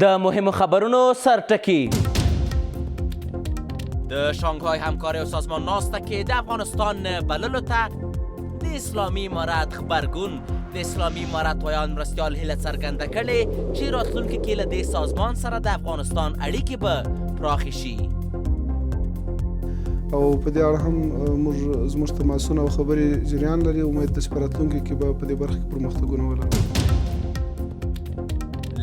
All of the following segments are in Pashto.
د مهمو خبرونو سرټکی. د شانګهای همکارۍ سازمان ناسته کې د افغانستان بللو ته د اسلامي امارت خبرګون د اسلامي امارت ویان مرستیال هیله څرګنده کړې چې راتلونکي کې له دې سازمان سره د افغانستان اړیکې به پراخې شي. او په دې اړه هم زموږ تماسونه او خبرې جریان لري. امید ده چې په راتلونکي کې به په دې برخه کې پرمختګونه ولرو.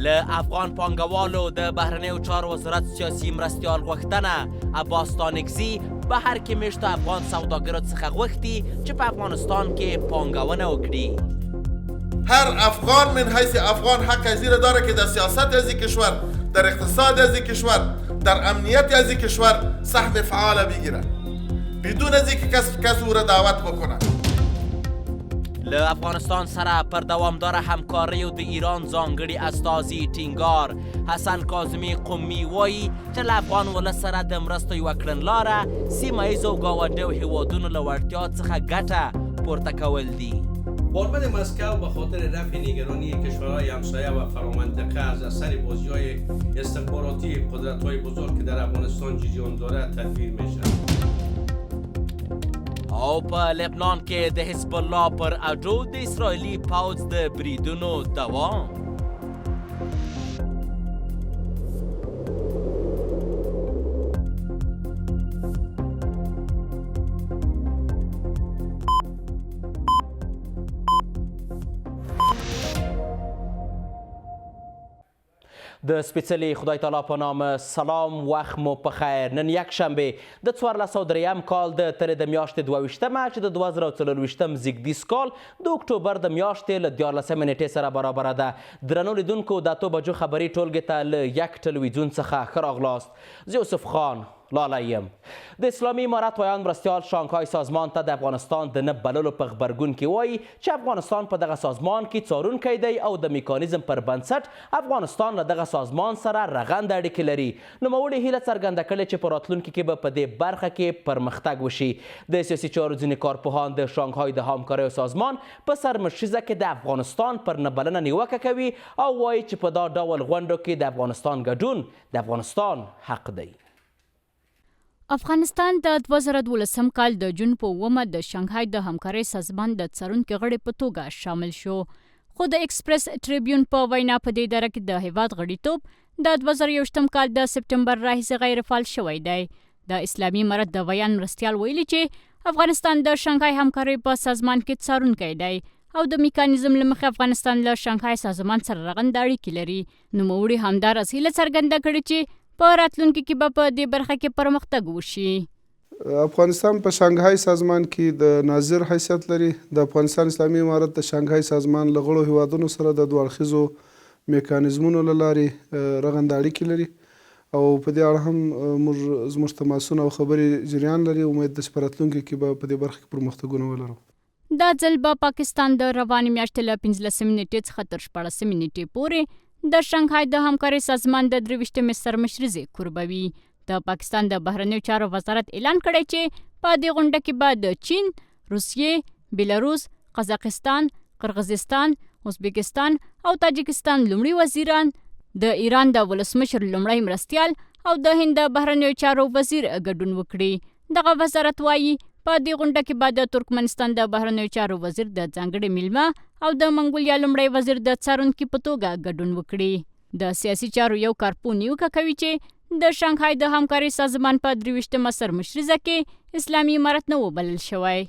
له افغان پانګوالو د بهرنیو چارو وزارت سیاسي مرستیال غوښتنه عباس تانکزي بهر کې میشتو افغان سوداګرو څخه غوښتي چې په افغانستان کې پانګونه وکړي. هر افغان من حیث افغان حق زیر داره که در سیاست از کشور، در اقتصاد از کشور، در امنیت از کشور سهم فعال بگیره بدون از اینکه کس او را دعوت بکنه. له افغانستان سره پر دوامداره همکاری د ایران ځانګړي استازي ټینګار حسن کاظمي قومي وایي چې له افغان ولس سره د مرستو یوه کړنلاره سیمه ییزو او ګاونډیو هیوادونو له وړتیا څخه ګټه پورته کول دي. باربد مسکو به خاطر رفع نگرانی کشورهای همسایه و فرامنطقه از اثر بازی‌های استخباراتی قدرت‌های بزرگ که در افغانستان جریان دارد تدبیر می‌شود. او په لبنان کې د حزب الله پر اډو د اسرائیلي پوځ د بریدونو دوام. د سپېڅلي خدای تعالی په نام سلام، وخت مو په خیر. نن یک شنبه د 1403 کال د ترې د میاشتې 22مه چې د 2024 زیږدیز کال د اکتوبر د میاشتې له 14 نیټې سره برابره ده. درنو لیدونکو د 8 بجو خبري ټولګې ته له یک ټلویزیون څخه ښه راغلاست. زه یوسف خان لاله یم. د اسلامي امارت ویان مرستیال شانګهای سازمان ته د افغانستان د نه بللو په غبرګون کې وایي چې افغانستان په دغه سازمان کې څارونکی دی او د میکانیزم پر بنسټ افغانستان له دغه سازمان سره رغنده اړیکې لري. نوموړي هیله څرګنده کړې چې په راتلونکي کې به په دې برخه کې پرمختګ وشي. د سیاسي چارو ځینې کارپوهان د شانګهای د همکاریو سازمان په سرمشریزه کې د افغانستان پر نه بلنه نیوکه کوي او وایي چې په دا ډول غونډو کې د افغانستان ګډون د افغانستان حق دی. افغانستان د 2012 کال د جون په 9 د شانګهای د همکارۍ سازمان د څارونکي غړي په توګه شامل شو، خو د ایکسپریس ټریبیون په وینا په دې دره کې د هیواد غړیتوب د 2021 کال د سپټمبر راهیسې غیر فعال شوی دی. د اسلامي امارت د ویان مرستیال ویلي چې افغانستان د شانګهای همکارۍ په سازمان کې څارونکی دی او د میکانیزم له مخې افغانستان له شانګهای سازمان سره رغنده اړیکې لري. نوموړي همداراز هیله څرګنده کړې چې په راتلونکي کې به په دې برخه کې پرمختګ وشي. افغانستان په شانګهای سازمان کې د ناظر حیثیت لري. د افغانستان اسلامي امارت د شانګهای سازمان له غړو هیوادونو سره د دوه اړخیزو میکانیزمونو له لارې رغنده اړیکې لري او په دې اړه هم زموږ تماسونه او خبرې جریان لري. امید ده چې په راتلونکي کې به په دې برخه کې پرمختګونه ولرو. دا ځل به پاکستان د روانې میاشتې له 15 نیټې څخه تر 14 نیټې پورې د شانګهای د همکارۍ سازمان د 23مې سرمشریزې قربوي. د پاکستان د بهرنیو چارو وزارت اعلان کړی چې په دې غونډه کې به د چین، روسیې، بیلاروس، قزاقستان، قرغیزستان، ازبکستان او تاجکستان لومړي وزیران، د ایران د ولسمشر لومړی مرستیال او د هند د بهرنیو چارو وزیر ګډون وکړي. دغه وزارت وایي په دې غونډه کې به د ترکمنستان د بهرنیو چارو وزیر د ځانګړي میلمه او د منګولیا لومړی وزیر د څارونکي په توګه ګډون وکړي. د سیاسي چارو یو کارپوه نیوکه کوي چې د شانګهای د همکارۍ سازمان په 23مه سرمشریزه کې اسلامی امارت نه و بلل شوی.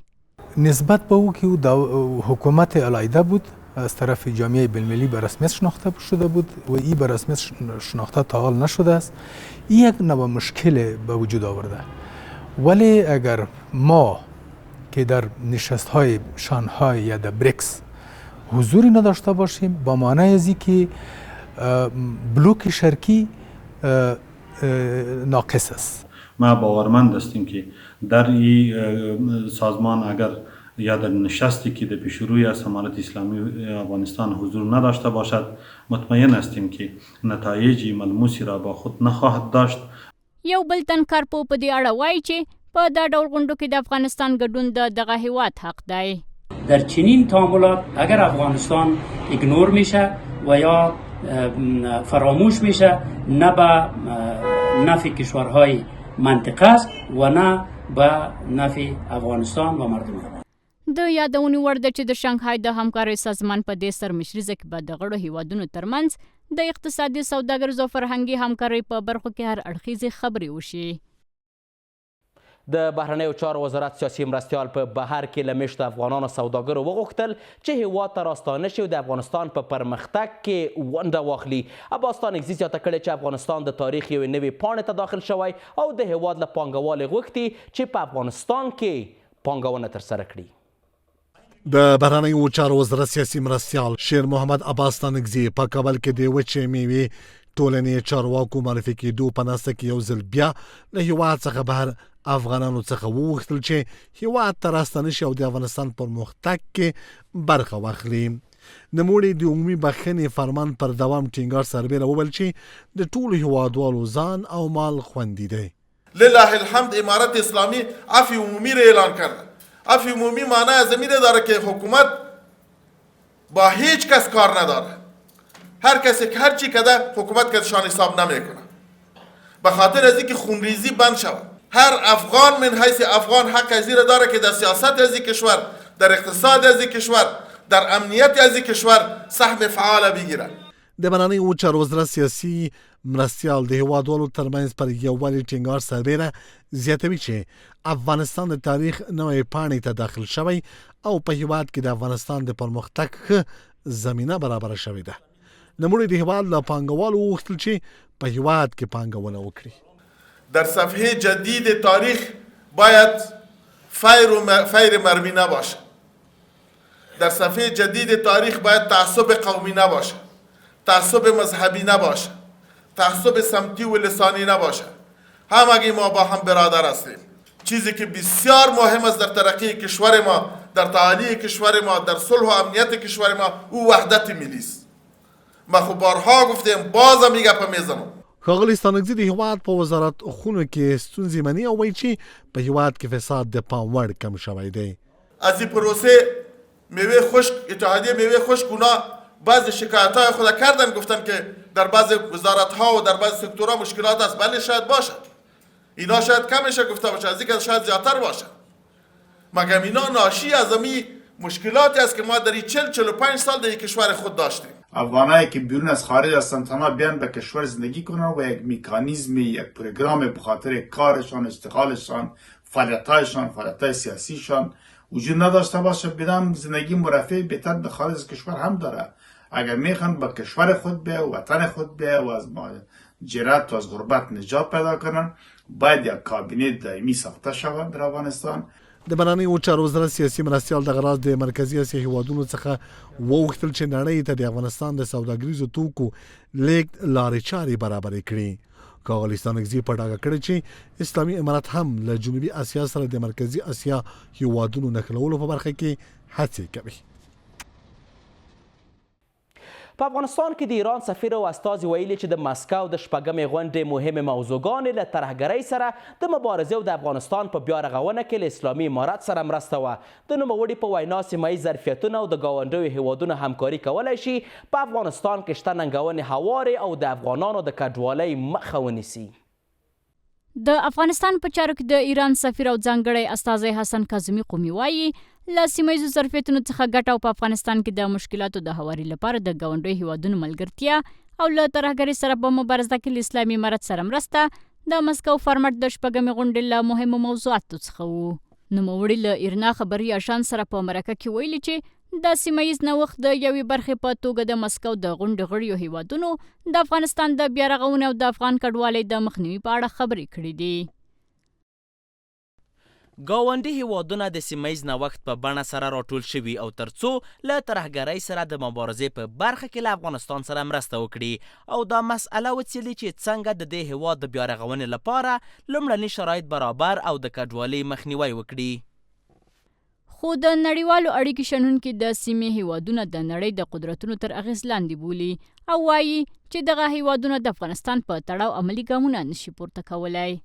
نسبت به او که او حکومت علایده بود از طرف جامعه بین‌المللی به رسمیت شناخته شده بود و این به رسمیت شناخته تا حال نشده است. این یک نوع مشکل به وجود آورده. ولی اگر ما که در نشست‌های شانگهای یا در بریکس حضوری نداشته باشیم با معنای از اینکه بلوک شرقی ناقص است. ما باورمند هستیم که در این سازمان اگر یا در نشستی که در پیش روی از سمارت اسلامی افغانستان حضور نداشته باشد مطمئن هستیم که نتایج ملموسی را با خود نخواهد داشت. یو بل تنکارپو په دې اړه وایي چې په دا ډول غونډو کې د افغانستان ګډون د دغه هیواد حق دی. در چنین تعاملات اگر افغانستان ایگنور میشه و یا فراموش میشه نه به نفع کشورهای منطقه است و نه به نفع افغانستان و مردم. د یادونې وړ ده چې د شانګهای د همکارۍ سازمان په دې سرمشریزه کې به د غړو هیوادونو ترمنځ د اقتصادي سوداګریزو او فرهنګي همکارۍ په برخو کې هر اړخیزې خبرې وشي. د بهرنیو چارو وزارت سیاسي مرستیال په بهر کې له میشتو افغانانو سوداګرو وغوښتل چې هیواد ته راستانه شي او د افغانستان په پرمختګ کې ونډه واخلي. عباس ستانکزي زیاته کړې چې افغانستان د تاریخ یوې نوې پاڼې ته داخل شوی او د هیواد له پانګوالو غوښتي چې په افغانستان کې پانګونه ترسره کړي. د بهرنیو چارو وزارت سیاسي مرستیال شیر محمد عباس ستانکزي په کابل کې د وچې میوې ټولنې چارواکو معرفي کېدو په ناسته کې یو ځل بیا له هیواد څخه بهر افغانانو څخه وغوښتل چې هیواد ته راستانه شي او د افغانستان پرمختګ کې برخه واخلي. نوموړي د عمومي بخښنې فرمان پر دوام ټینګار سربیره وویل چې د ټولو هیوادوالو ځان او مال خوندي دی. لله الحمد امارت اسلامی عفو عمومی را اعلان کرده. عفو عمومی معنی زمینه داره که حکومت با هیچ کس کار نداره. هر کسی که هر چی کده حکومت کشان حساب نمیکنه. به خاطر از اینکه خونریزی بند شود. هر افغان من حیث افغان حق از را داره که در سیاست از این کشور، در اقتصاد از این کشور، در امنیت از این کشور سهم فعال بگیره. د بهرنیو چارو وزارت سیاسي مرستیال د هیوادوالو ترمنځ پر یووالي ټینګار سربیره زیاتوي چې افغانستان د تاریخ نوې پاڼې ته داخل شوی او په هیواد کې د افغانستان د پرمختګ ښه زمینه برابره شوې ده. نوموړي د هیواد له پانګوالو وغوښتل چې په هیواد کې پانګونه وکړي. در صفحه جدید تاریخ باید فیر مروی نباشه. در صفحه جدید تاریخ باید تعصب قومی نباشه، تعصب مذهبی نباشه، تعصب سمتی و لسانی نباشه. همگی ما با هم برادر هستیم. چیزی که بسیار مهم است در ترقی کشور ما، در تعالی کشور ما، در صلح و امنیت کشور ما او وحدت ملی است. ما خو بارها گفتیم، بازم میگه میزنم. ښاغلي ستانکزي د هیواد په وزارت خونو کې ستونزې مني او وایي چې په هیواد کې فساد د پام وړ کم شوی دی. از این پروسه میوه خشک، اتحادیه میوه خشک اونا بعض شکایت‌های خود کردن، گفتن که در بعض وزارت‌ها و در بعض سکتورها مشکلات است. بله شاید باشه، اینا شاید کمشه گفته باشه، از اینکه شاید زیادتر باشه. مگر اینا ناشی از این مشکلاتی است که ما در 40-45 سال در این کشور خود داشتیم. افغانایی که بیرون از خارج هستند تنها بیان به کشور زندگی کنند و یک مکانیزمی، یک پروگرام به خاطر کارشان، اشتغالشان، فعالیت‌هایشان، فعالیت‌های سیاسیشان وجود نداشته باشه. بدم زندگی مرفه بهتر به خارج از کشور هم داره. اگر میخوان به کشور خود بیا و وطن خود بیا و از مهاجرت و از غربت نجات پیدا کنن، باید یک کابینه دائمی ساخته شود در افغانستان. د بهرنیو چارو وزارت سیاسي مرستیال دغه راز د مرکزي اسیا هیوادونو څخه وغوښتل چې نړۍ ته د افغانستان د سوداګریزو توکو لیږد لارې چارې برابرې کړي. ښاغلي ستانکزي په ډاګه کړې چې اسلامي امارت هم له جنوبي اسیا سره د مرکزي اسیا هیوادونو نښلولو په برخه کې هڅې کوي. په افغانستان کې د ایران سفیر او استازي ویلي چې د مسکو د شپږمې غونډې مهمې موضوعګانې له ترهګرۍ سره د مبارزې او د افغانستان په بیا رغونه کې له اسلامي امارت سره مرسته وه. د نوموړي په وینا سیمه ییز ظرفیتونه او د ګاونډیو هیوادونو همکاري کولی شي په افغانستان کې شته ننګونې هوارې او د افغانانو د کډوالۍ مخه ونیسي. د افغانستان په چارو کې د ایران سفیر او ځانګړی استازی حسن کاظمي قومي وایي له سیمه ییزو ظرفیتونو څخه ګټه او په افغانستان کې د مشکلاتو د هواري لپاره د ګاونډیو هیوادونو ملګرتیا او له ترهګرۍ سره په مبارزه کې له اسلامي امارت سره مرسته د مسکو فارمټ د شپږمې غونډې له مهمو موضوعاتو څخه وو. نوموړي له ایرنا خبري اشان سره په مرکه کې ویلي چې د سیمه ییز نوښت د یوې برخې په توګه د مسکو د غونډې غړیو هیوادونو د افغانستان د بیا رغونې او د افغان کډوالۍ د مخنیوي په اړه خبرې کړې دي. ګاونډي هیوادونه د سیمه ییز نوښت په بڼه سره راټول شوي او ترڅو له ترهګرۍ سره د مبارزې په برخه کې له افغانستان سره مرسته وکړي او دا مسئله وڅېړي چې څنګه د دې هیواد د بیا رغونې لپاره لومړني شرایط برابر او د کډوالۍ مخنیوی وکړي. خو د نړیوالو اړیکې شنونکي د سیمې هیوادونه د نړۍ د قدرتونو تر اغیز لاندې بولي او وایي چې دغه هیوادونه د افغانستان په تړاو عملی ګامونه نشي پورته کولای.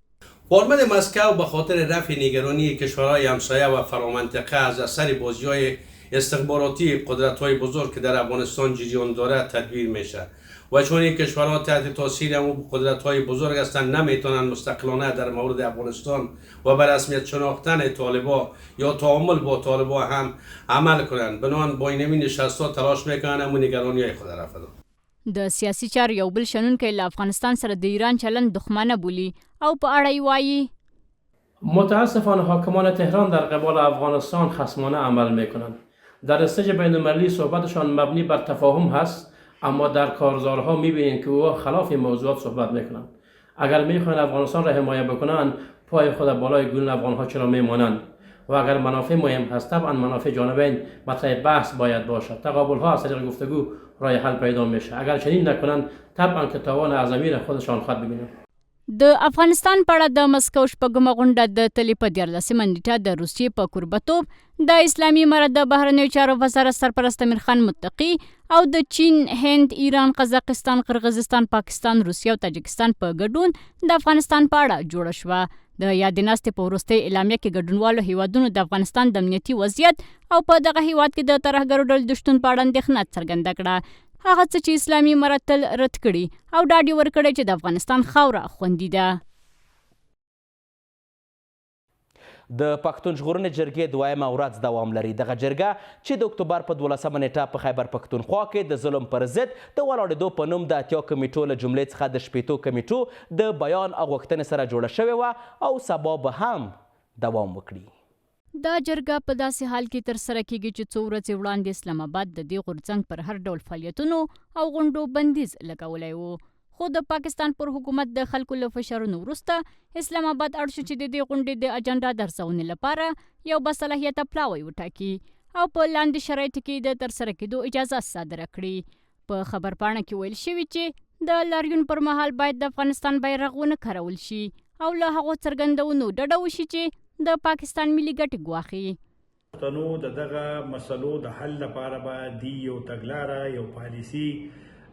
پارلمان مسکو به خاطر رفع نگرانی کشورهای همسایه و فرامنطقه از اثر بازی‌های استخباراتی قدرت‌های بزرگ که در افغانستان جریان دارد تدبیر میشه و چون این کشورها تحت تاثیر قدرت‌های بزرگ هستند نمیتونن مستقلانه در مورد افغانستان و به رسمیت شناختن طالبان یا تعامل با طالبان هم عمل کنند. بنابراین با این نشست‌ها تلاش میکنن اما نگرانی‌های خود رفع دادن. د سیاسي چارو یو بل شنونکی له افغانستان سره د ایران چلند دښمنه بولي او په اړه یې وایي متاسفانه حاکمان تهران در قبال افغانستان خصمانه عمل میکنند. در استیج بین‌المللی صحبتشان مبنی بر تفاهم هست اما در کارزارها میبینید که او خلاف موضوعات صحبت میکنند. اگر میخواین افغانستان را حمایت بکنند پای خود بالای گلون افغانها چرا میمانند و اگر منافع مهم هست طبعا منافع جانبین مطرح بحث باید باشد. تقابل‌ها از طریق گفتگو راه حل پیدا میشه. اگر چنین نکنند طبعا که تاوان اعظمی را خودشان خواهد ببینند. د افغانستان په اړه د مسکو شپږمه غونډه د تلې په 14مه نیټه د روسیې په کوربتوب د اسلامي امارت د بهرنیو چارو وزارت سرپرست امیر خان متقي او د چین، هند، ایران، قزاقستان، قرغیزستان، پاکستان، روسیه او تاجکستان په ګډون د افغانستان په اړه جوړه شوه. د یادې ناستې په وروستۍ اعلامیه کې ګډونوالو هیوادونو د افغانستان د امنیتي وضعیت او په دغه هیواد کې د ترهګرو ډلو د شتون په اړه اندېښنه څرګنده کړه. هغه څه چې اسلامي امارت تل رد کړي او ډاډ یې ورکړی چې د افغانستان خاوره خوندي ده. د پښتون ژغورنې جرګې دویمه ورځ دوام لري. دغه جرګه چې د اکتوبر په 12مه نیټه په خیبر پښتونخوا کې د ظلم پر ضد د ولاړېدو په نوم د اتیا کمیټو له جملې څخه د شپېتو کمیټو د بیان او غوښتنې سره جوړه شوې وه او سبا به هم دوام وکړي. دا جرګه په داسې حال کې ترسره کیږي چې څو ورځې وړاندې اسلام آباد د دې غورځنګ پر هر ډول فعالیتونو او غونډو بندیز لګولی و. خو د پاکستان پر حکومت د خلکو له فشارونو وروسته اسلام آباد اړ شو چې د دې غونډې د اجنډا درځونې لپاره یو باصلاحیته پلاوی وټاکي او په لاندې شرایطو کې د ترسره کېدو اجازه صادره کړي. په خبرپاڼه کې ویل شوي چې د لاریون پر مهال باید د افغانستان بیرغ ونه کارول شي او له هغو څرګندونو ډډه وشي چې د پاکستان ملي ګټې ګواښي. پښتنو د دغه مسلو د حل لپاره به دی یو تګلاره یو پالیسي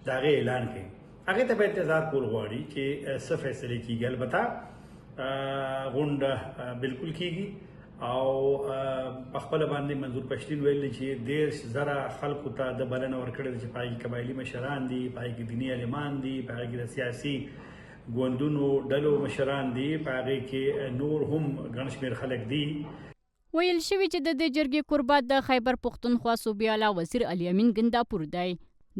د هغې اعلان کړي. هغې ته به انتظار کول غواړي چې څه فیصلې کېږي. البته غونډه بالکل کېږي او په خپله باندې منظور پښتین ویل چې 10,000 خلکو ته د بلنه ورکړې ده چې په هغې کې قبایلي مشران دي، په هغې کې دیني عالمان دي، په هغې کې د سیاسي ګوندونو ډلو مشران دي، په هغې کې نور هم ګڼ شمېر خلک دي. ویل شوي چې د دې جرګې کوربه د خیبر پښتونخوا صوبې اعلی وزیر علي امین ګنداپور دی.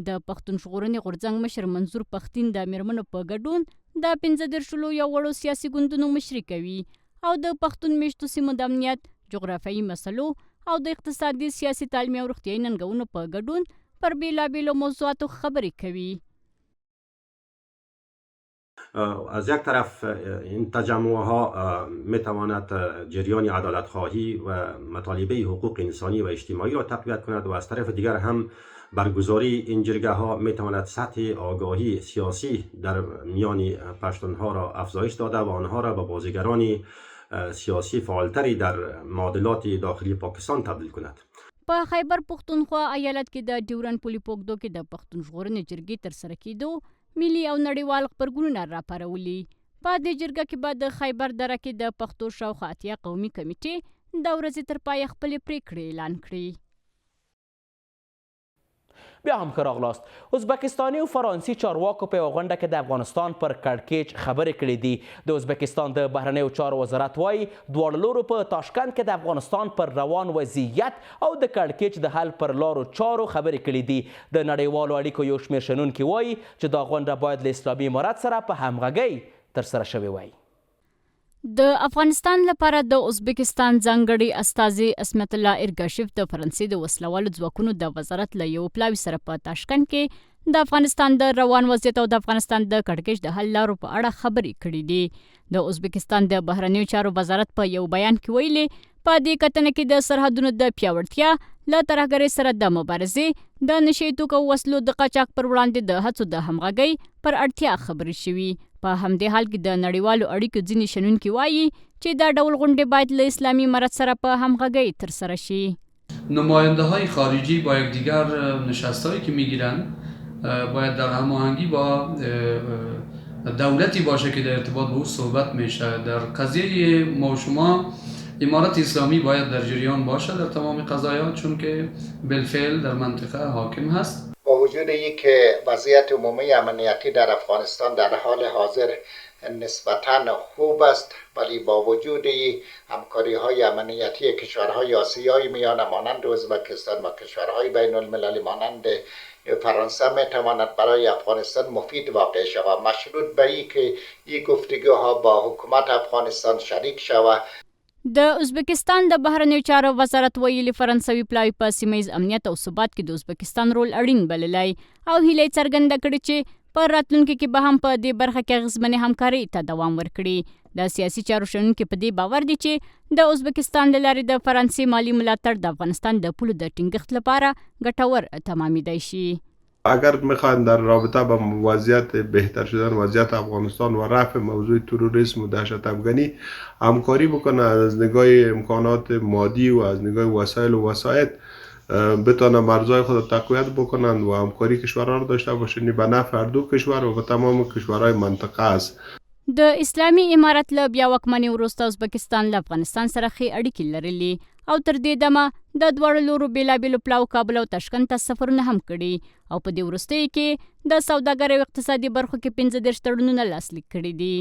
د پښتون ژغورنې غورځنګ مشر منظور پښتین د میرمنو په ګډون د 15 یو وړو سیاسي ګوندونو مشري کوي او د پښتون میشتو سیمو د امنیت، جغرافیایي مسلو او د اقتصادي، سیاسي، تعلیمي او روغتیایي ننګونو په ګډون پر بیلابیلو موضوعاتو خبرې کوي. از یک طرف این تجمعها میتواند جریان عدالت خواهی و مطالبه حقوق انسانی و اجتماعی را تقویت کند و از طرف دیگر هم برگزاری این جرگه ها میتواند سطح آگاهی سیاسی در میان پشتونها را افزایش داده و آنها را به بازیگران سیاسی فعالتری در معادلات داخلی پاکستان تبدیل کند. په خیبر پښتونخوا ایالت کې د ډیورن پولي پوکدو کې د پښتون ژغورنې جرګې ترسره کېدو ملي او نړیوال خبرګونونه راپارولي. په دې جرګه کې به د خیبر دره کې د پښتو شاوخوا اتیا قومي کمیټې د ورځې تر پایه خپلې پریکړې اعلان کړي. بیا هم ښه راغلاست. ازبکستاني او فرانسې چارواکو په یوه غونډه کې د افغانستان پر کړکېچ خبرې کړې دي. د ازبکستان د بهرنیو چارو وزارت وایي دواړو لورو په تاشکند کې د افغانستان پر روان وضعیت او د کړکېچ د حل پر لارو چارو خبرې کړې دي. د نړیوالو اړیکو یو شمېر شنونکي وایي چې دا غونډه باید له اسلامي امارت سره په همغږۍ ترسره شوې وای. د افغانستان لپاره د ازبکستان ځانګړي استازي اسمت الله ارګاشیف د فرانسې د وسلوالو ځواکونو د وزارت له یو پلاوي سره په تاشکند کې د افغانستان د روان وضعیت او د افغانستان د کړکېچ د حل لارو په اړه خبرې کړې دي. د ازبکستان د بهرنیو چارو وزارت په یو بیان کې ویلي په دې کتنه کې د سرحدونو د پیاوړتیا، له ترهګرۍ سره د مبارزې د نشي توکو وسلو د قاچاق پر وړاندې د هڅو د همغږۍ پر اړتیا خبرې شوي. په همدې حال کې د نړیوالو اړیکو ځینې شنونکي وایي چې دا ډول غونډې باید له اسلامي امارت سره په همغږۍ ترسره شي. نماینده های خارجی با یکدیگر نشست هایی که میگیرن باید در هماهنگی با دولتی باشه که در ارتباط به او صحبت میشه. در قضیه ما و شما امارت اسلامی باید در جریان باشه در تمام قضایا، چون که بالفعل در منطقه حاکم هست. با وجود اینکه وضعیت عمومی امنیتی در افغانستان در حال حاضر نسبتاً خوب است، ولی با وجود همکاری های امنیتی کشورهای آسیایی میانه مانند ازبکستان و کشورهای بین المللی مانند فرانسه میتواند برای افغانستان مفید واقع شود، مشروط به این که این گفتگوها با حکومت افغانستان شریک شود. د ازبکستان د بهرنیو چارو وزارت ویلي فرانسوي پلاوي په سیمه ییز امنیت او ثبات کې د ازبکستان رول اړین بللی او هیله څرګنده کړې چې په راتلونکي کې به هم په دې برخه کې اغیزمنې همکارۍ ته دوام ورکړي. د سیاسي چارو شنونکي په دې باور دي چې د ازبکستان له لارې د فرانسې مالي ملاتړ د افغانستان د پولو د ټینګښت لپاره ګټور تمامیدای شي. اگر میخواین در رابطه با وضعیت بهتر شدن وضعیت افغانستان و رفع موضوع تروریسم و دهشت افغانی همکاری بکنه، از نگاه امکانات مادی و از نگاه وسایل و وسایط بتونه مرزهای خود تقویت بکنند و همکاری کشورها را داشته باشند به نفع هر دو کشور و به تمام کشورهای منطقه است. د اسلامي امارت له بیا واکمنۍ وروسته ازبکستان له افغانستان سره ښې اړیکې لرلي او تر دې دمه د دواړو لورو بېلابېلو پلاو کابل او تاشکند ته سفرونه هم کړي او په دې وروستیو کې د سوداګرۍ او اقتصادي برخو کې 15 تړونونه لاسلیک کړي دي.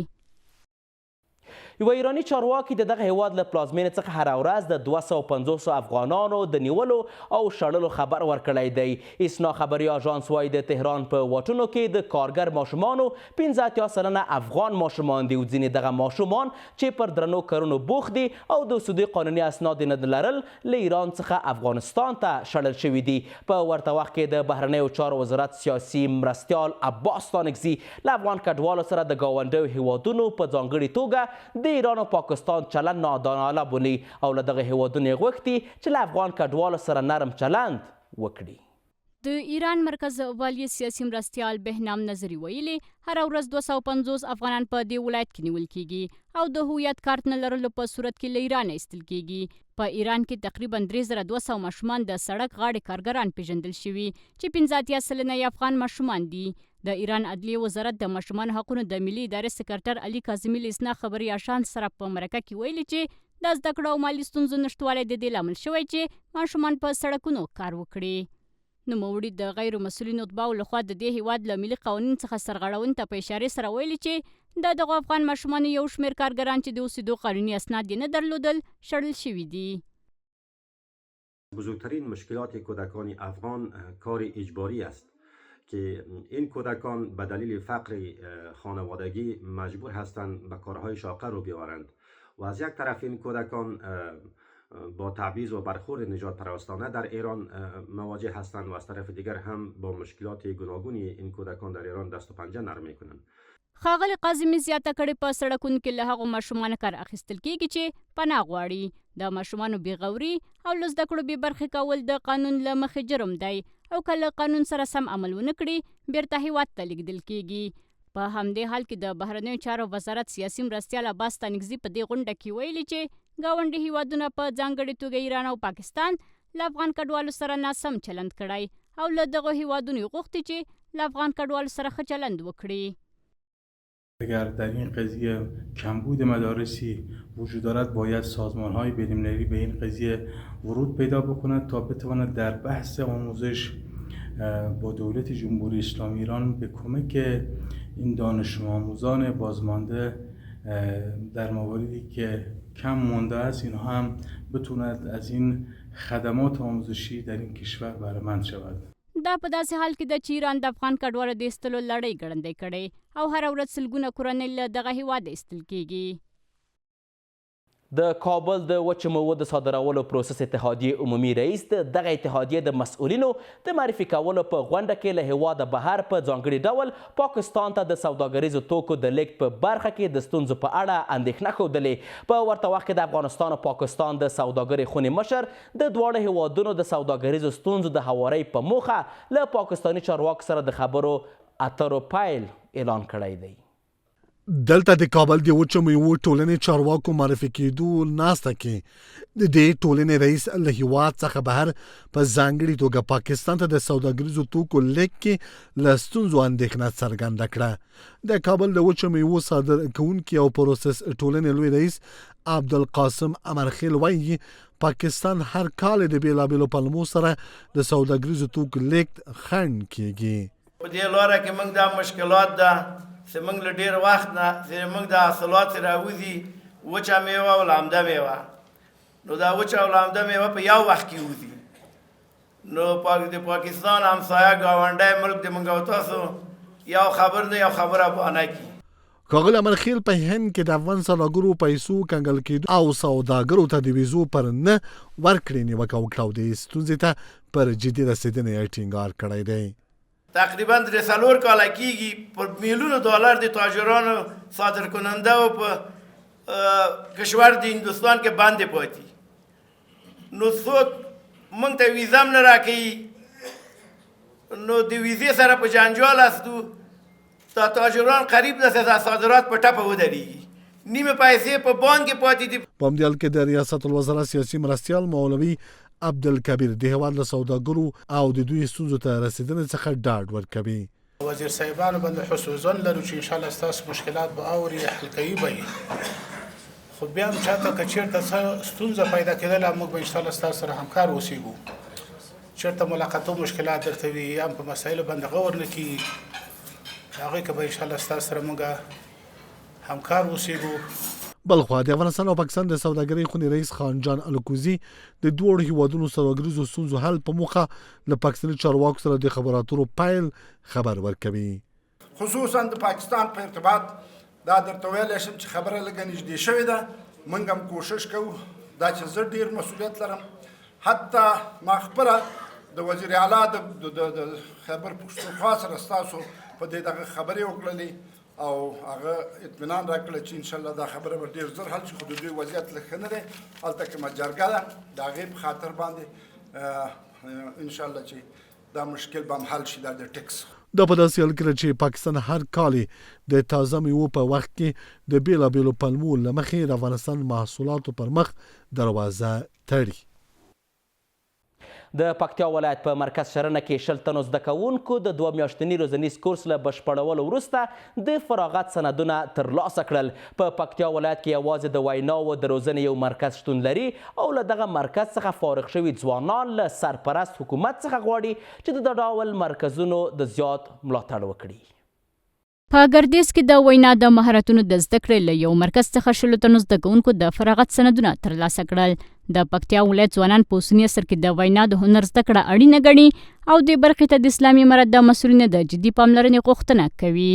یوه ایرانی چارواکي د دغه هیواد له پلازمینې څخه هره ورځ د 250 افغانانو د نیولو او شړلو خبر ورکړی دی. اسنا خبري اژانس وایي د تهران په واټونو کې د کارګر ماشومانو 15 سلنه افغان ماشومان دي او ځینې دغه ماشومان چې پر درنو کارونو بوخت دي او د سودي قانوني اسناد نه لرل له ایران څخه افغانستان ته شړل شوي دي. په ورته وخت کې د بهرنیو چارو وزارت سیاسي مرستیال عباس ستانکزي له افغان کډوالو سره د ګاونډیو هیوادونو په ځانګړې توګه د ایران او پاکستان چلند ناداناله بولي او له دغه هیوادونو یې غوښتي چې له افغان کډوالو سره نرم چلند وکړي. د ایران مرکز والی سیاسي مرستیال بهنام نظری ویلي هره ورځ 250 افغانان په دې ولایت کې نیول کیږي او د هویت کارت نه لرلو په صورت کې له ایران ایستل کیږي. په ایران کې تقریبا 3200 ماشومان د سړک غاړې کارګران پیژندل شوي چې 15 سلنه یې افغان ماشومان دي. د ایران عدلیه وزارت د ماشومان حقونو د ملي ادارې سکرټر علي کاظمي له اسنا خبري اژانس سره په مرکه کې ویلي چې د زده کړو او مالي ستونزو نشتوالی د دې لامل شوی چې ماشومان په سړکونو کار وکړي. نوموړي د غیر مسؤلینو اتباعو لخوا د دې هیواد له ملي قوانین څخه سرغړونې ته په اشارې سره ویلي چې د دغو افغان ماشومانو یو شمېر کارګران چې د اوسېدو قانوني اسناد یې نه درلودل شړل شوي دي. بزرگترین مشکلات کودکان افغان کار اجباری است که این کودکان به دلیل فقر خانوادگی مجبور هستند به کارهای شاقه رو بیاورند و از یک طرف این کودکان با تبعیض و برخورد نجات پرستانه در ایران مواجه هستند و از طرف دیگر هم با مشکلات گوناگونی این کودکان در ایران دست و پنجه نرم میکنند. ښاغلي کاظمي زیاته کړې په سړکونو کې له هغو ماشومانو کار اخیستل کیږي چې پناه غواړي. د ماشومانو بېغوري او له زده کړو بې برخې کول د قانون له مخې جرم دی او که له قانون سره سم عمل ونه کړي بیرته هیواد ته لیږدول کیږي. په همدې حال کې د بهرنیو چارو وزارت سیاسي مرستیال عباس ستانکزي په دې غونډه کې ویلي چې ګاونډي هیوادونه په ځانګړې توګه ایران او پاکستان له افغان کډوالو سره ناسم چلند کړی او له دغو هیوادونو یې غوښتي چې له افغان کډوالو سره ښه چلند وکړي. اگر در این قضیه کمبود مدارسی وجود دارد باید سازمان‌های بین‌المللی به این قضیه ورود پیدا بکند تا بتواند در بحث آموزش با دولت جمهوری اسلامی ایران به کمک این دانش آموزان بازمانده در مواردی که کم مانده است اینها هم بتواند از این خدمات آموزشی در این کشور بهره مند شود. دا په داسې حال کې ده چې ایران د افغان کډوالو د ایستلو لړۍ ګړندۍ کړې او هره ورځ سلګونه کورنۍ له دغه هیواده ایستل کیږي. د کابل د وچو میوو د صادرولو پروسس اتحادیې عمومي رئیس د دغه اتحادیې د مسؤلینو د معرفي کولو په غونډه کې له هیواده بهر په ځانګړي ډول پاکستان ته د سوداګریزو توکو د لیږد په برخه کې د ستونزو په اړه اندېښنه ښودلې. په ورته وخت کې د افغانستان او پاکستان د سوداګرۍ خونې مشر د دواړو هیوادونو د سوداګریزو ستونزو د هوارۍ په موخه له پاکستاني چارواکو سره د خبرو اترو پیل اعلان کړی دی. دلته د کابل د وچو میوو ټولنې چارواکو معرفي کېدو ناسته کې د دې ټولنې رئیس له هیواد څخه بهر په ځانګړې توګه پاکستان ته د سوداګریزو توکو لیږد کې له ستونزو اندېښنه څرګنده کړه. د کابل د وچو میوو صادر کوونکي او پروسس ټولنې لوی رئیس عبدالقاسم امرخیل وایي پاکستان هر کال د بېلابېلو پلمو سره د سوداګریزو توکو لیږد خنډ کېږي. په دې لاره کې موږ دا مشکلات ده چې موږ له ډېر وخت نه چې موږ د حاصلات راوځي وچه میوه او لامده میوه، نو دا وچه او لامده میوه په یو وخت کې وځي، نو د پاکستان همسایه ګاونډی ملک د موږ او تاسو یو خبر نه یو خبره بهانه کړي. ښاغلی امرخیل په هند کې د افغان سوداګرو پیسو کنګل کېدو او سوداګرو ته د ویزو پر نه ورکړې نیوکه وکړه او د ستونزې ته پر جدي رسېدنې ټینګار کړی دی. تقریبا 3 کاله کېږي په میلیونو ډالر د تاجرانو صادر کننده او په کشور د هندوستان کې باندې پاتې، نو څوک موږ ته ویزه هم نه راکوي، نو د ویزې سره په جنجال هستو. دا تاجران قریب ده چې صادرات په ټپه ودرېږي، نیمه پیسې په بانک کې پاتې دي. په همدې حال کې د ریاست الوزرا سیاسي مرستیال مولوي عبدالکبیر د هیواد له سوداګرو او د دوی ستونزو ته رسېدنې څخه ډاډ ورکوي. وزیر صاحبانو باندې خصوصا لرو چې انشاءالله ستاسو مشکلات به اوري حل کوي به یې، خو بیا هم چاته که چېرته څه ستونزه پیدا کېدله موږ به انشاءالله ستاسو سره همکار اوسېږو. چېرته ملاقاتو مشکلات درته وي یا هم په مسایلو باندې غور نه کېږي، هغوی که به انشاءالله ستاسو سره موږ همکار اوسېږو. بلخوا د افغانستان او پاکستان د سوداګرۍ خونې رئیس خان جان الکوزي د دوړو هیوادونو سوداګریزو ستونزو حل په موخه له پاکستاني چارواکو سره د خبرو اترو پیل خبر ورکوي. خصوصا د پاکستان په ارتباط دا درته ویلی شم چې خبره لږه نږدې شوې ده، موږ هم کوشش کوو دا چې زه ډېر مسؤلیت لرم، حتی ما خپله د وزیر اعلی د خیبر پښتونخوا سره ستاسو په دې دغه خبرې وکړلې او هغه اطمینان راکړی چې انشاءالله دا خبره به ډېر زر حل شي، خو د دوی وضعیت لږ ښه نه دی، هلته کومه جرګه ده د هغې په خاطر باندې انشاءالله چې دا مشکل به هم حل شي. دا د ټکس دا په داسې حال کې چې پاکستان هر کال د تازه میوو په وخت کې د بېلابېلو پلمو له مخې د افغانستان محصولاتو پر مخ دروازه تړي. د پکتیا ولایت په مرکز شرنه کې 20 تنو زده کوونکو د 2 میاشتني روزنیز کورس له بشپړولو وروسته د فراغت سندونه ترلاسه کړل. په پکتیا ولایت کې یوازې د ویناوو د روزنې یو مرکز شتون لري او له دغه مرکز څخه فارغ شوي ځوانان له سرپرست حکومت څخه غواړي چې د ډول مرکزونو د زیات ملاتړ وکړي. په ګردیز کې د وینا د مهارتونو د زده کړې له یو مرکز څخه 20 تنو زده کوونکو د فراغت سندونه ترلاسه کړل. د پکتیا ولایت ځوانان په اوسني عصر کې د وینا د هنر زده کړه اړینه ګڼي او دې برخې ته د اسلامي امارت د مسئولینو د جدي پاملرنې غوښتنه کوي.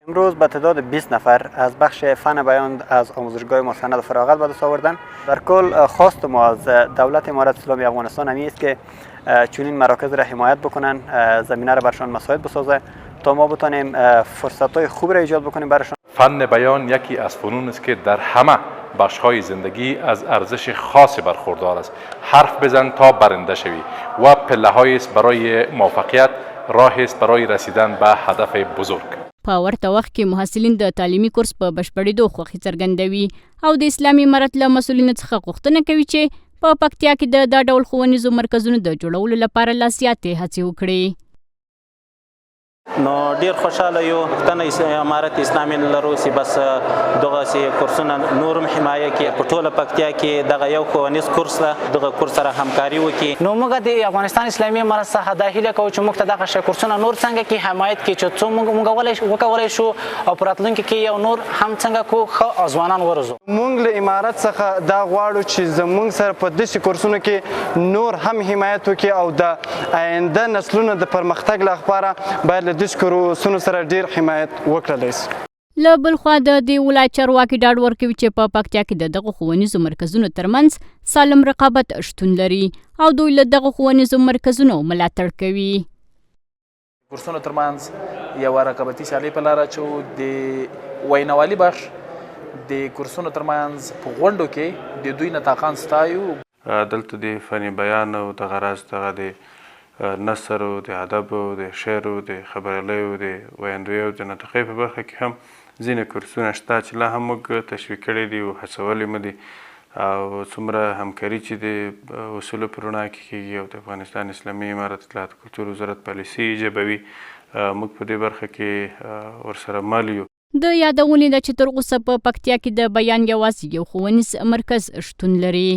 امروز به تعداد 20 نفر از بخش فن بیان از آموزشگاه ما سند فراغت به دست آوردن. در کل خواست ما از دولت امارت اسلامی افغانستان همی است که چنین مراکز را حمایت بکنن، زمینه را برشان مساعد بسازه تا ما بتانیم فرصت‌های خوب را ایجاد بکنیم برشان. فن بیان یکی از فنون است که در همه بخش‌های زندگی از ارزش خاص برخوردار است. حرف بزن تا برنده شوی و پله‌هایی است برای موفقیت، راهی است برای رسیدن به هدف بزرگ. په ورته وخت کې محصلین د تعلیمي کورس په بشپړېدو خوښي څرګندوي او د اسلامي امارت له مسؤلینو څخه غوښتنه کوي چې په پکتیا کې د ډول ښوونیزو مرکزونو د جوړولو لپاره لا زیاتې هڅې وکړي. نو ډیر خوشاله یو غوښتنه امارت اسلامي لرو چې بس دغه کورسونه نورم حمایه کې په ټوله پکتیا کې دغه یو ښوونیز کورس ده، دغه کورس سره همکاري وکړي. نو موږ د افغانستان اسلامي امارت څخه دا هیله کوو چې موږ ته دغه کورسونه نور څنګه کې حمایت کړي چې څو موږ وکولی شو او په راتلونکي کې یو نور هم څنګه کو ښه ځوانان وروزو. موږ له امارت څخه دا غواړو چې زموږ سره په داسې کورسونو کې نور هم حمایت وکړي او د آینده نسلونو د پرمختګ لپاره باید له دې کورسونو سره ډیر حمایت وکړل شي. له بل خوا د دې ولایت چارواکي ډاډ ورکوي چې په پکتیا کې د دغه ښوونیزو مرکزونو ترمنځ سالم رقابت شتون لري او دوی له دغه ښوونیزو مرکزونو ملاتړ کوي. کورسونو ترمنځ یوه رقابتي سیالي په لاره اچوو. د ویناوالي بخش د کورسونو ترمنځ په غونډو کې د دوی نه طاقان ستایو. دلته د فني بیان او د غرض دغه د نثر او د ادب او د شعر او د خبریالیو د ویندوی او د نطقۍ په برخه کې هم ځینې کورسونه شته چې لا هم موږ تشویق کړي دي او هڅولي مو دي او څومره همکاري چې د اصولو په رڼا کې کېږي او د افغانستان اسلامي امارت اطلاعات کلتور وزارت پالیسي ایجابوي موږ په دې برخه کې ورسره مل یو. د یادونې ده چې تر اوسه په پکتیا کې د بیان یوازې یو ښوونیز مرکز شتون لري.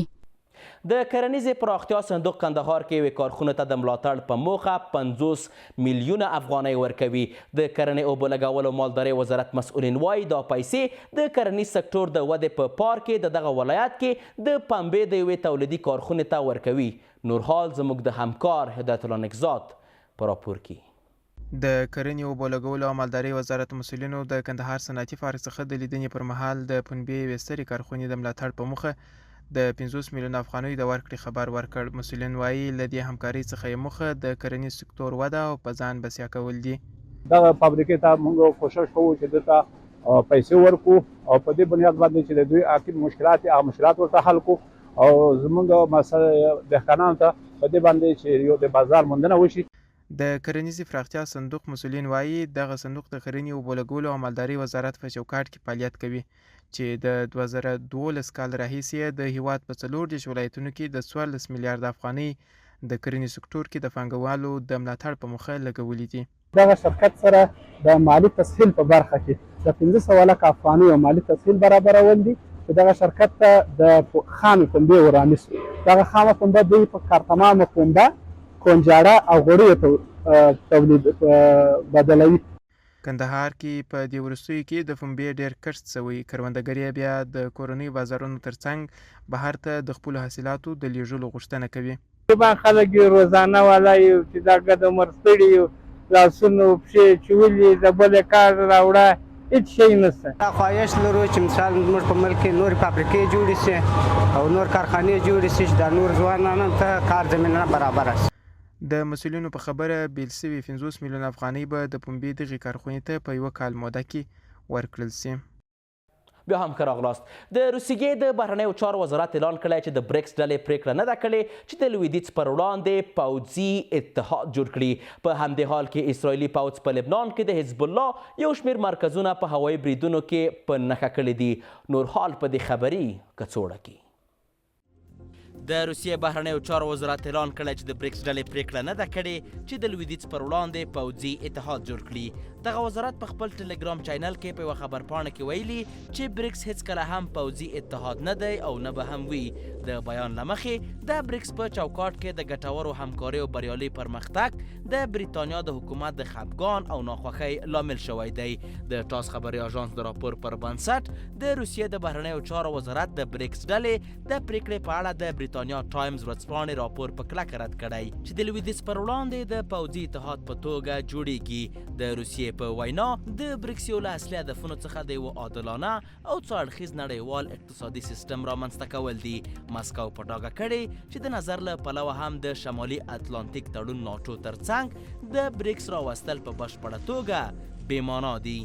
د کرنیزې پراختیا صندوق کندهار کې یوې کارخونې ته د ملاتړ په موخه 50 میلیونه افغانۍ ورکوي. د کرنې اوبه لګولو مالدارۍ وزارت مسؤلین وایي دا پیسې د کرنیز سکتور د ودې په پار کې د دغه ولایت کې د پنبې د یوې تولیدي کارخونې ته ورکوي. نورحال زموږ د همکار هدایت الله نکزاد په راپور کې. د کرنې اوبه لګولو او مالدارۍ وزارت مسؤلینو د کندهار صنعتي پارک څخه د لیدنې پر مهال د پنبې یوې سترې کارخونې د ملاتړ په موخه د 50 میلیون افغانیو د ورکړې خبر ورکړ. مسؤلین وایي له دې همکارۍ څخه یې موخه د کرنیز سکتور وده او په ځان بسیا کول دي. دغه فابریکې ته موږ کوشش کوو چې دلته پیسې ورکو او په دې بنیاد باندې چې د دوی اکید مشکلات هغه مشکلات ورته حل کو او زموږ مسله دهقانانو ته په دې باندې چې یو د بازار موندنه وشي. د کرنیزې پراختیا صندوق مسؤلین وایي دغه صندوق د کرنې اوبه لګولو او مالدارۍ وزارت په چوکاټ کې فعالیت کوي چې د 2012 کال راهیسې د هیواد په 14 ولایتونو کې د 14 میلیارډ افغانۍ د کرنې سکتور کې د پانګوالو د ملاتړ په موخه لګولې دي. دغه شرکت سره د مالی تسهیل په برخه کې د 1500 لک افغانۍ مالی تسهیل برابرول دي چې دغه شرکت ته د خام پنبې ورانیسو. دغه خام پنبه دوی په کارتمام پنبه کونجاړه او غوړیو تولید بدلوي. کندهار کې په دې وروستیو کې د پنبې ډېر کښت شوی. کروندګر بیا د کورنۍ بازارونو ترڅنګ بهر ته د خپلو حاصلاتو د لیږلو غوښتنه کوي. طبعا خلک روزانه والا یو چې دا ګډه مرستړي یو لاسونو پښې چولې د بل کار راوړه هیڅ شی نشته. خواهش لرو چې مثال موږ په ملک کې نور فابریکې جوړې شي او نور کارخانې جوړې شي چې د نور ځوانانو ته کار زمینه برابره شي. د مسؤلینو په خبره بیل سوي 50 میلیون افغانۍ به د پنبې دغې کارخونې ته په 1 کال موده کې ورکړل شي. بیا هم ښه راغلاست. د روسیې د بهرنیو چارو وزارت اعلان کړی چې د بریکس ډلې پریکړه نه ده کړې چې د لویدیځ پر وړاندې پوځي اتحاد جوړ کړي. په همدې حال کې اسرائیلي پوځ په لبنان کې د حزب الله یو شمېر مرکزونه په هوایي بریدونو کې په نښه کړي دي. نورحال په دې خبري کڅوړه کې. د روسیې بهرنیو چارو وزارت اعلان کړی چې د بریکس ډلې پریکړه نه ده کړې چې د لویدیځ پر وړاندې پوځي اتحاد جوړ کړي. دغه وزارت په خپل ټلګرام چینل کې په یوه خبرپاڼه کې ویلي چې بریکس هیڅکله هم پوځي اتحاد نه دی او نه به هم وي. د بیان له مخې د بریکس په چوکاټ کې د ګټورو همکاریو بریالي پرمختګ د بریتانیا د حکومت د خفګان او ناخوښۍ لامل شوی دی. د ټاس خبري اژانس د راپور پر بنسټ د روسیې د بهرنیو چارو وزارت د بریکس ډلې د پریکړې په اړه د بریتانیا ټایمز ورځپاڼې راپور په کلکه رد کړی چې د لویدیځ پر وړاندې د پوځي اتحاد په توګه جوړیږي. د روسیې په وینا د بریکس یو له اصلي هدفونو څخه د یوه عادلانه او څو اړخیز نړیوال اقتصادي سیستم رامنځته کول دي. مسکو په ډاګه کړی چې د نظر له پلوه هم د شمالي اتلانتیک تړون ناټو ترڅنګ د بریکس راوستل په بشپړه توګه بېمانا دي.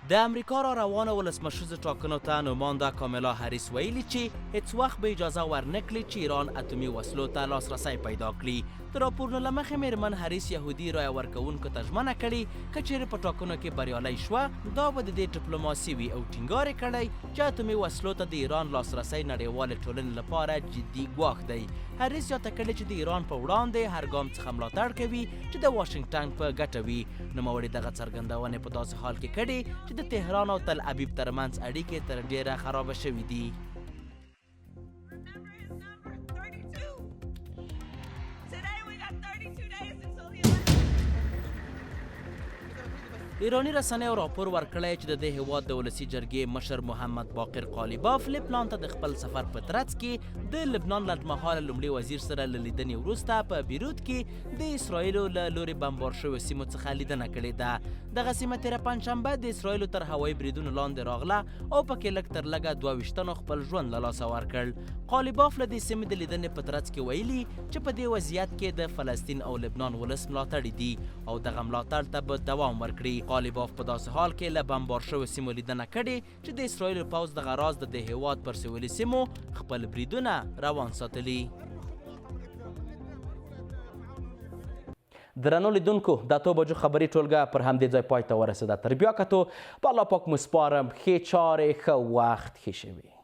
د امریکا را روانه ولسمشریزو ټاکنو ته نماینده کاملا هریس ویلي چې هیڅ وخت به اجازه ورنکړي چې ایران اتومي وسلو ته لاسرسی پیدا کړي. د راپورونو له مخې میرمن هریس یهودي رایه ورکوونکو ته ژمنه کړې که چیرې په ټاکنو کې بریالی شوه دا به د دې ډیپلوماسي وي او ټینګار یې کړی چې اتومي وسلو ته د ایران لاسرسی نړیوالې ټولنې لپاره جدي ګواښ دی. هریس یاده کړې چې د ایران په وړاندې هر ګام څخه ملاتړ کوي چې د واشنګټن په ګټه وي. نوموړي دغه څرګندونې په داسې حال کې کړي چې د تهران او تل ابیب ترمنځ اړیکې تر ډیره خرابه شوي دي. ایرانی رسنیو راپور ورکړی چې د دې هیواد د ولسي جرګې مشر محمد باقر قالیباف لبنان ته د خپل سفر په ترڅ کې د لبنان لنډمهاله لومړي وزیر سره له لیدنې وروسته په بیروت کې د اسرائیلو له لورې بمبار شویو سیمو څخه لیدنه کړې ده. دغه سیمه تېره پنجشنبه د اسرائیلو تر هوایي بریدونو لاندې راغله او پکې لږ تر لږه 22 تنو خپل ژوند له لاسه ورکړ. قالیباف له دې سیمې د لیدنې په ترڅ کې ویلي چې په دې وضعیت کې د فلسطین او لبنان ولس ملاتړي دي او دغه ملاتړ ته به دوام ورکړي. قالیباف په داسې حال کې له بمبار شویو سیمو لیدنه کړې چې د اسرائیلو پوځ دغه راز د دې هیواد پر سویلي سیمو خپل بریدونه روان ساتلي. درنو لیدونکو د 8 بجو خبري ټولګه پر همدې ځای پای ته ورسېده. تر بیا کتو په الله پاک مو سپارم. ښې چارې ښه وخت ښې شوي.